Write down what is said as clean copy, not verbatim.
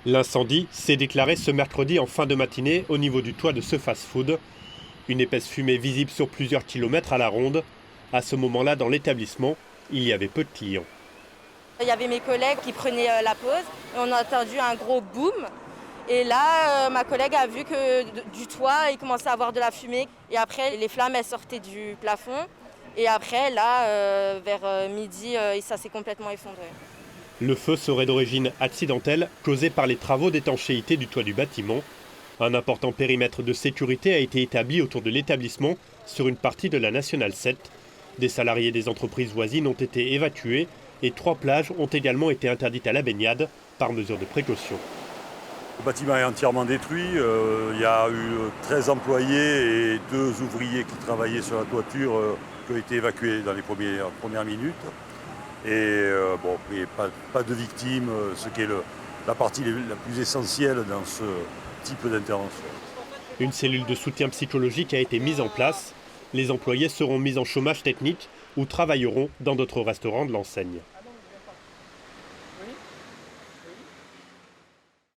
L'incendie s'est déclaré ce mercredi en fin de matinée au niveau du toit de ce fast-food. Une épaisse fumée visible sur plusieurs kilomètres à la ronde. À ce moment-là, dans l'établissement, il y avait peu de clients. Il y avait mes collègues qui prenaient la pause et on a entendu un gros boom. Et là, ma collègue a vu que du toit, il commençait à avoir de la fumée. Et après, les flammes, elles sortaient du plafond. Et après, là, vers midi, ça s'est complètement effondré. Le feu serait d'origine accidentelle, causé par les travaux d'étanchéité du toit du bâtiment. Un important périmètre de sécurité a été établi autour de l'établissement sur une partie de la Nationale 7. Des salariés des entreprises voisines ont été évacués et 3 plages ont également été interdites à la baignade par mesure de précaution. Le bâtiment est entièrement détruit. Il y a eu 13 employés et 2 ouvriers qui travaillaient sur la toiture qui ont été évacués dans les premières minutes. Et pas de victimes, ce qui est la partie la plus essentielle dans ce type d'intervention. Une cellule de soutien psychologique a été mise en place. Les employés seront mis en chômage technique ou travailleront dans d'autres restaurants de l'enseigne.